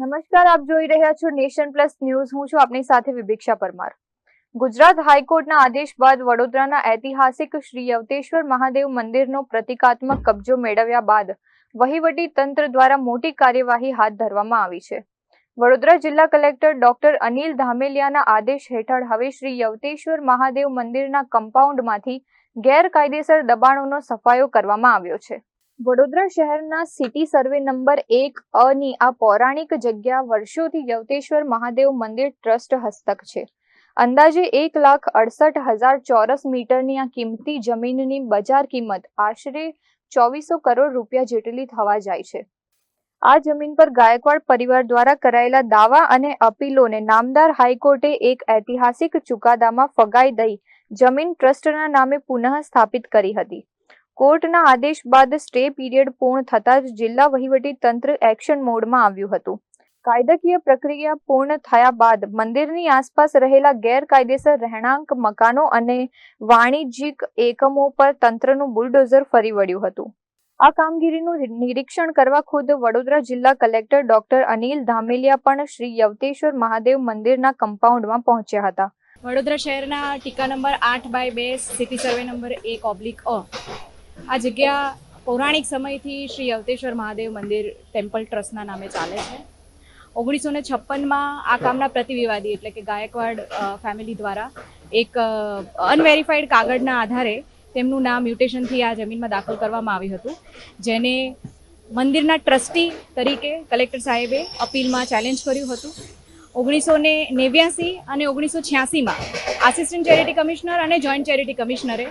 નમસ્કાર, આપ જોઈ રહ્યા છો નેશન પ્લસ ન્યૂઝ. હું છું આપની સાથે વિભિક્ષા પરમાર. ગુજરાત હાઈકોર્ટના આદેશ બાદ વડોદરાના ઐતિહાસિક શ્રી યવતેશ્વર મહાદેવ મંદિરનો પ્રતિકાત્મક કબજો મેળવ્યા બાદ વહીવટી તંત્ર દ્વારા મોટી કાર્યવાહી હાથ ધરવામાં આવી છે. વડોદરા જિલ્લા કલેક્ટર ડોક્ટર અનિલ ધામેલિયાના આદેશ હેઠળ હવે શ્રી યવતેશ્વર મહાદેવ મંદિરના કમ્પાઉન્ડમાંથી ગેરકાયદેસર દબાણોનો સફાયો કરવામાં આવ્યો છે. વડોદરા શહેરના સિટી સર્વે નંબર 1 ની આ પૌરાણિક જગ્યા વર્ષોથી યવતેશ્વર મહાદેવ મંદિર ટ્રસ્ટ હસ્તક છે. અંદાજે 1,68,000 ચોરસ મીટરની આ કિંમતી જમીનની બજાર કિંમત આશરે 2400 કરોડ રૂપિયા જેટલી થવા જાય છે. આ જમીન પર ગાયકવાડ પરિવાર દ્વારા કરાયેલા દાવા અને અપીલોને નામદાર હાઈકોર્ટે એક ઐતિહાસિક ચુકાદામાં ફગાઈ દઈ જમીન ટ્રસ્ટના નામે પુનઃ સ્થાપિત કરી હતી. કોર્ટના આદેશ બાદ સ્ટે પીરિયડ પૂર્ણ થતાં જ જિલ્લા વહીવટી તંત્ર એક્શન મોડમાં આવ્યું હતું. કાયદાકીય પ્રક્રિયા પૂર્ણ થયા બાદ મંદિરની આસપાસ રહેલા ગેરકાયદેસર રહેણાંક મકાનો અને વાણિજ્યિક એકમો પર તંત્રનું બુલડોઝર ફરી વળ્યું હતું. આ કામગીરીનું નિરીક્ષણ કરવા ખુદ વડોદરા જિલ્લા કલેક્ટર ડોક્ટર અનિલ ધામેલિયા પણ શ્રી યવતેશ્વર મહાદેવ મંદિરના કમ્પાઉન્ડમાં પહોંચ્યા હતા. વડોદરા શહેરના ટીકા નંબર 8/2 સિટી સર્વે નંબર 1/અ આ જગ્યા પૌરાણિક સમયથી શ્રી યવતેશ્વર મહાદેવ મંદિર ટેમ્પલ ટ્રસ્ટના નામે ચાલે છે. 1956માં આ કામના પ્રતિવિવાદી એટલે કે ગાયકવાડ ફેમિલી દ્વારા એક અનવેરિફાઈડ કાગળના આધારે તેમનું નામ મ્યુટેશનથી આ જમીનમાં દાખલ કરવામાં આવ્યું હતું, જેને મંદિરના ટ્રસ્ટી તરીકે કલેક્ટર સાહેબે અપીલમાં ચેલેન્જ કર્યું હતું. 1989 અને 1986માં આસિસ્ટન્ટ ચેરિટી કમિશનર અને જોઈન્ટ ચેરિટી કમિશનરે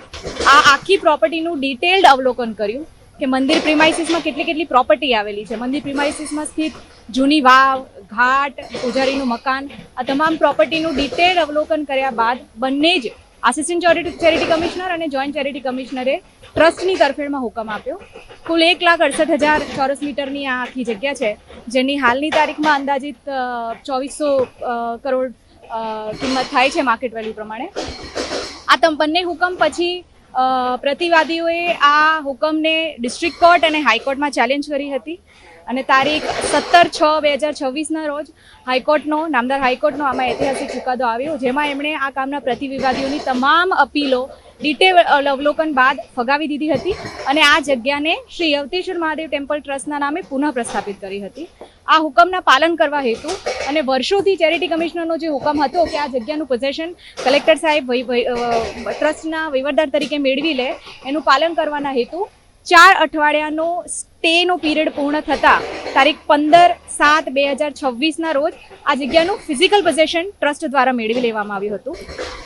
આ આખી પ્રોપર્ટીનું ડિટેલ્ડ અવલોકન કર્યું કે મંદિર પ્રિમાઇસીસમાં કેટલી પ્રોપર્ટી આવેલી છે. મંદિર પ્રિમાઇસીસમાં સ્થિત જૂની વાવ, ઘાટ, પૂજારીનું મકાન, આ તમામ પ્રોપર્ટીનું ડિટેલ્ડ અવલોકન કર્યા બાદ બંને જ આસિસ્ટન્ટ ચેરિટી કમિશનર અને જોઈન્ટ ચેરિટી કમિશનરે ટ્રસ્ટની તરફેણમાં હુકમ આપ્યો. કુલ 1,68,000 ચોરસ મીટરની આ આખી જગ્યા છે, જેની હાલની તારીખમાં અંદાજિત 2400 કરોડ કિંમત થાય છે માર્કેટ વેલ્યુ પ્રમાણે. આ બંને હુકમ પછી પ્રતિવાદીઓએ આ હુકમને ડિસ્ટ્રિક્ટ કોર્ટ અને હાઈકોર્ટમાં ચેલેન્જ કરી હતી અને તારીખ 17/6/2026ના રોજ નામદાર હાઈકોર્ટનો આમાં ઐતિહાસિક ચુકાદો આવ્યો, જેમાં એમણે આ કામના પ્રતિવિવાદીઓની તમામ અપીલો ડિટેલ અવલોકન બાદ ફગાવી દીધી હતી અને આ જગ્યાને શ્રી યવતેશ્વર મહાદેવ ટેમ્પલ ટ્રસ્ટના નામે પુનઃ પ્રસ્થાપિત કરી હતી. આ હુકમના પાલન કરવા હેતુ અને વર્ષોથી ચેરિટી કમિશનરનો જે હુકમ હતો કે આ જગ્યાનું પોઝેશન કલેક્ટર સાહેબ ટ્રસ્ટના વહીવટદાર તરીકે મેળવી લે, એનું પાલન કરવાના હેતુ 4 અઠવાડિયાનો સ્ટેનો પીરિયડ પૂર્ણ થતાં તારીખ 15/7/2026ના રોજ આ જગ્યાનું ફિઝિકલ પોઝેશન ટ્રસ્ટ દ્વારા મેળવી લેવામાં આવ્યું હતું.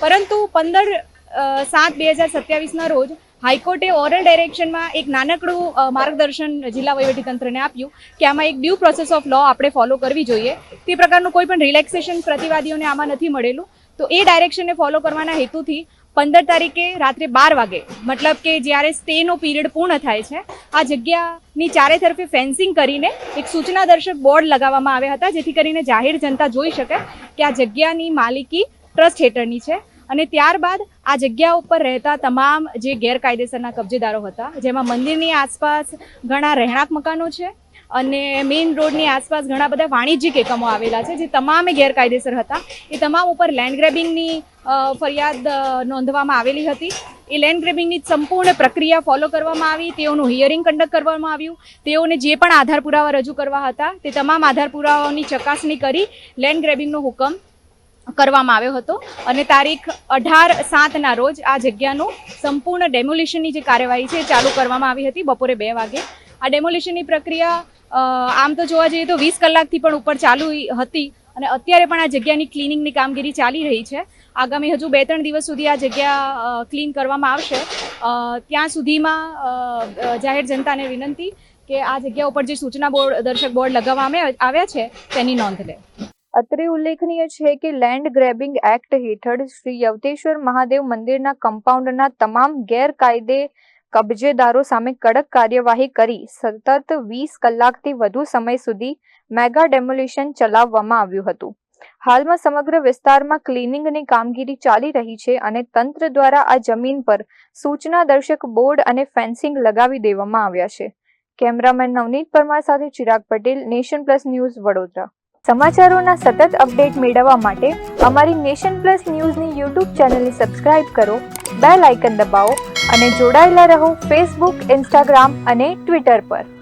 પરંતુ 15/7/2027ના રોજ હાઈકોર્ટે ઓરલ ડાયરેક્શનમાં એક નાનકડું માર્ગદર્શન જિલ્લા વહીવટીતંત્રને આપ્યું કે આમાં એક ડ્યુ પ્રોસેસ ઓફ લો આપણે ફોલો કરવી જોઈએ. તે પ્રકારનું કોઈ પણ રિલેક્સેશન પ્રતિવાદીઓને આમાં નથી મળેલું, તો એ ડાયરેક્શનને ફોલો કરવાના હેતુથી 15 તારીખે રાત્રે 12 વાગે, મતલબ કે જ્યારે સ્ટેનો પીરિયડ પૂર્ણ થાય છે, આ જગ્યાની ચારે તરફે ફેન્સિંગ કરીને એક સૂચનાદર્શક બોર્ડ લગાવવામાં આવ્યા હતા, જેથી કરીને જાહેર જનતા જોઈ શકે કે આ જગ્યાની માલિકી ટ્રસ્ટ હેઠળની છે. અને ત્યારબાદ આ જગ્યા ઉપર રહેતા તમામ જે ગેરકાયદેસરના કબજેદારો હતા, જેમાં મંદિરની આસપાસ ઘણા રહેણાંક મકાનો છે અને મેઇન રોડની આસપાસ ઘણા બધા વાણિજ્યિક એકમો આવેલા છે, જે તમામે ગેરકાયદેસર હતા. એ તમામ ઉપર લેન્ડ ગ્રેબિંગની ફરિયાદ નોંધવામાં આવેલી હતી. એ લેન્ડ ગ્રેબિંગની સંપૂર્ણ પ્રક્રિયા ફોલો કરવામાં આવી, તેઓનું હિયરિંગ કન્ડક્ટ કરવામાં આવ્યું, તેઓને જે પણ આધાર પુરાવા રજૂ કરવા હતા તે તમામ આધાર પુરાવાઓની ચકાસણી કરી લેન્ડ ગ્રેબિંગનો હુકમ કરવામાં આવ્યો હતો અને તારીખ 18/7ના રોજ આ જગ્યાનું સંપૂર્ણ ડેમોલિશનની જે કાર્યવાહી છે એ ચાલુ કરવામાં આવી હતી બપોરે 2 વાગે. આ ડેમોલિશનની પ્રક્રિયા આમ તો જોવા જઈએ તો 20 કલાકથી પણ ઉપર ચાલુ હતી અને અત્યારે પણ આ જગ્યાની ક્લિનિંગની કામગીરી ચાલી રહી છે. આગામી હજુ 2-3 દિવસ સુધી આ જગ્યા ક્લીન કરવામાં આવશે. ત્યાં સુધીમાં જાહેર જનતાને વિનંતી કે આ જગ્યા ઉપર જે સૂચના દર્શક બોર્ડ લગાવવામાં આવ્યા છે તેની નોંધ લે. અત્રે ઉલ્લેખનીય છે કે લેન્ડ ગ્રેબિંગ એક્ટ હેઠળ શ્રી યવતેશ્વર મહાદેવ મંદિરના કમ્પાઉન્ડના તમામ ગેરકાયદે કબજેદારો સામે કડક કાર્યવાહી કરી સતત 20 કલાકથી વધુ સમય સુધી મેગા ડેમોલિશન ચલાવવામાં આવ્યું હતું. હાલમાં સમગ્ર વિસ્તારમાં ક્લીનિંગની કામગીરી ચાલી રહી છે અને તંત્ર દ્વારા આ જમીન પર સૂચના દર્શક બોર્ડ અને ફેન્સિંગ લગાવી દેવામાં આવ્યા છે. કેમેરામેન નવનીત પરમાર સાથે Chirag Patel, nation plus news, Vadodara. સમાચારોના સતત અપડેટ મેળવવા માટે અમારી નેશન પ્લસ ન્યૂઝની યુટ્યુબ ચેનલને સબસ્ક્રાઇબ કરો, બેલ આઇકન દબાવો અને જોડાયેલા રહો ફેસબુક, ઇન્સ્ટાગ્રામ અને ટ્વિટર પર.